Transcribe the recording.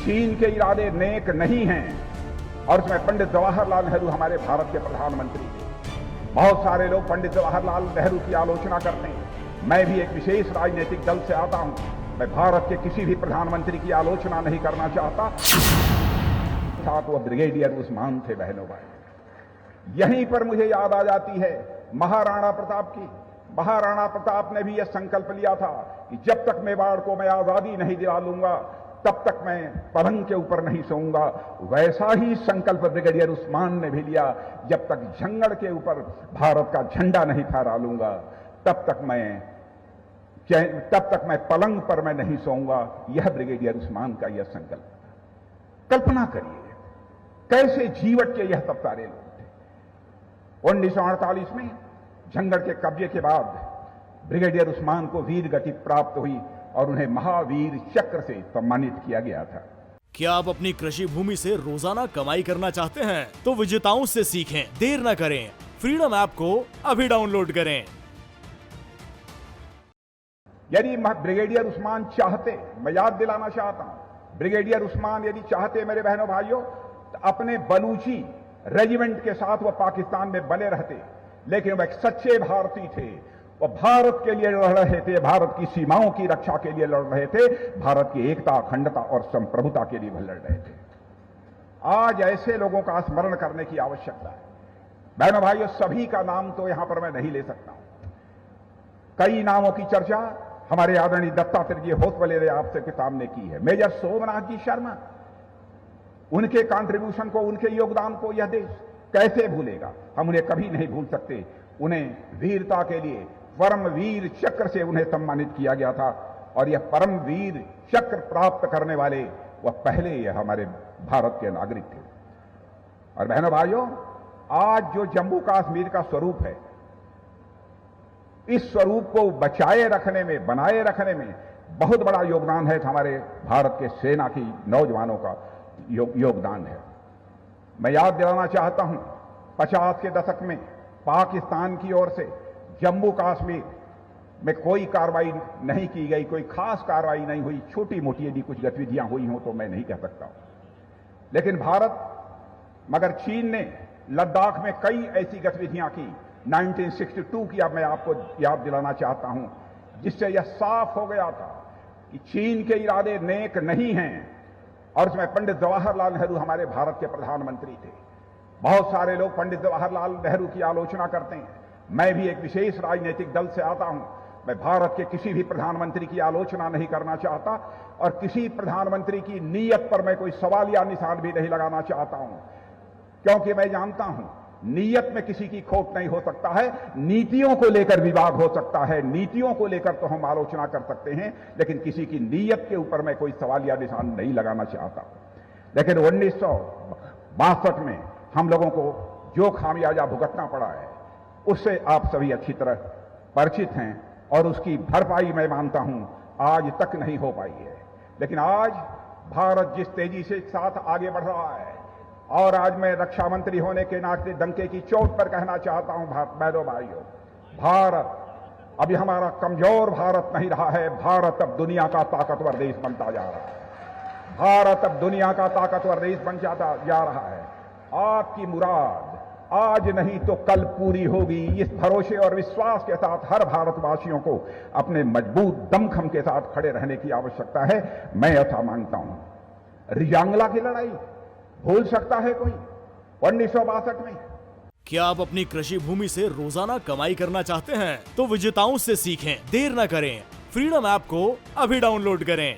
चीन के इरादे नेक नहीं हैं और उसमें पंडित जवाहरलाल नेहरू हमारे भारत के प्रधानमंत्री थे। बहुत सारे लोग पंडित जवाहरलाल नेहरू की आलोचना करते हैं। मैं भी एक विशेष राजनीतिक दल से आता हूं। मैं भारत के किसी भी प्रधानमंत्री की आलोचना नहीं करना चाहता। साथ वो ब्रिगेडियर उस्मान थे बहनों भाई। यहीं पर मुझे याद आ जाती है महाराणा प्रताप की। महाराणा प्रताप ने भी यह संकल्प लिया था कि जब तक मेवाड़ को मैं आजादी नहीं दिला लूंगा तब तक मैं पलंग के ऊपर नहीं सोऊंगा। वैसा ही संकल्प ब्रिगेडियर उस्मान ने भी लिया, जब तक झंगड़ के ऊपर भारत का झंडा नहीं फहरा लूंगा तब तक मैं पलंग पर मैं नहीं सोऊंगा। यह ब्रिगेडियर उस्मान का यह संकल्प था। कल्पना करिए कैसे जीवट के यह तब सारे लोग थे। 1948 में झंगड़ के कब्जे के बाद ब्रिगेडियर उस्मान को वीर गति प्राप्त हुई और उन्हें महावीर चक्र से सम्मानित किया गया था। क्या आप अपनी कृषि भूमि से रोजाना कमाई करना चाहते हैं? तो विजेताओं से सीखें, देर न करें। फ्रीडम ऐप को अभी डाउनलोड करें। यदि ब्रिगेडियर उस्मान चाहते, मैं याद दिलाना चाहता हूं, ब्रिगेडियर उस्मान यदि चाहते मेरे बहनों भाइयों तो अपने बलूची रेजिमेंट के साथ वह पाकिस्तान में बने रहते, लेकिन वह एक सच्चे भारतीय थे। वो भारत के लिए लड़ रहे थे, भारत की सीमाओं की रक्षा के लिए लड़ रहे थे, भारत की एकता, अखंडता और संप्रभुता के लिए वह लड़ रहे थे। आज ऐसे लोगों का स्मरण करने की आवश्यकता है। बहनों भाइयों, सभी का नाम तो यहां पर मैं नहीं ले सकता हूं। कई नामों की चर्चा हमारे आदरणीय दत्तात्रेय जी होसबले ने आपसे के सामने की है। मेजर सोमनाथ जी शर्मा, उनके कंट्रीब्यूशन को, उनके योगदान को यह देश कैसे भूलेगा? हम उन्हें कभी नहीं भूल सकते। उन्हें वीरता के लिए परम वीर चक्र से उन्हें सम्मानित किया गया था और यह परम वीर चक्र प्राप्त करने वाले वह पहले यह हमारे भारत के नागरिक थे। और बहनों भाइयों, आज जो जम्मू कश्मीर का स्वरूप है, इस स्वरूप को बचाए रखने में, बनाए रखने में बहुत बड़ा योगदान है हमारे भारत के सेना की नौजवानों का योगदान है। मैं याद दिलाना चाहता हूं, 50 के दशक में पाकिस्तान की ओर से जम्मू कश्मीर में कोई कार्रवाई नहीं की गई, कोई खास कार्रवाई नहीं हुई। छोटी मोटी यदि कुछ गतिविधियां हुई हों तो मैं नहीं कह सकता हूं। लेकिन मगर चीन ने लद्दाख में कई ऐसी गतिविधियां की 1962 की, अब मैं आपको याद दिलाना चाहता हूं, जिससे यह साफ हो गया था कि चीन के इरादे नेक नहीं हैं और उसमें पंडित जवाहरलाल नेहरू हमारे भारत के प्रधानमंत्री थे। बहुत सारे लोग पंडित जवाहरलाल नेहरू की आलोचना करते हैं। मैं भी एक विशेष राजनीतिक दल से आता हूं। मैं भारत के किसी भी प्रधानमंत्री की आलोचना नहीं करना चाहता और किसी प्रधानमंत्री की नीयत पर मैं कोई सवाल या निशान भी नहीं लगाना चाहता हूं, क्योंकि मैं जानता हूं नीयत में किसी की खोट नहीं हो सकता है। नीतियों को लेकर विवाद हो सकता है, नीतियों को लेकर तो हम आलोचना कर सकते हैं, लेकिन किसी की नीयत के ऊपर मैं कोई सवाल या निशान नहीं लगाना चाहता। लेकिन 1962 में हम लोगों को जो खामियाजा भुगतना पड़ा है उससे आप सभी अच्छी तरह परिचित हैं और उसकी भरपाई मैं मानता हूं आज तक नहीं हो पाई है। लेकिन आज भारत जिस तेजी से साथ आगे बढ़ रहा है, और आज मैं रक्षा मंत्री होने के नाते डंके की चोट पर कहना चाहता हूं बहनों भाइयों, भारत अभी हमारा कमजोर भारत नहीं रहा है। भारत अब दुनिया का ताकतवर देश बनता जा रहा है। भारत अब दुनिया का ताकतवर देश बन जाता जा रहा है। आपकी मुराद आज नहीं तो कल पूरी होगी, इस भरोसे और विश्वास के साथ हर भारतवासियों को अपने मजबूत दमखम के साथ खड़े रहने की आवश्यकता है। मैं ऐसा मानता हूं। रियांगला की लड़ाई भूल सकता है कोई 1962 में? क्या आप अपनी कृषि भूमि से रोजाना कमाई करना चाहते हैं? तो विजेताओं से सीखें, देर न करें। फ्रीडम ऐप को अभी डाउनलोड करें।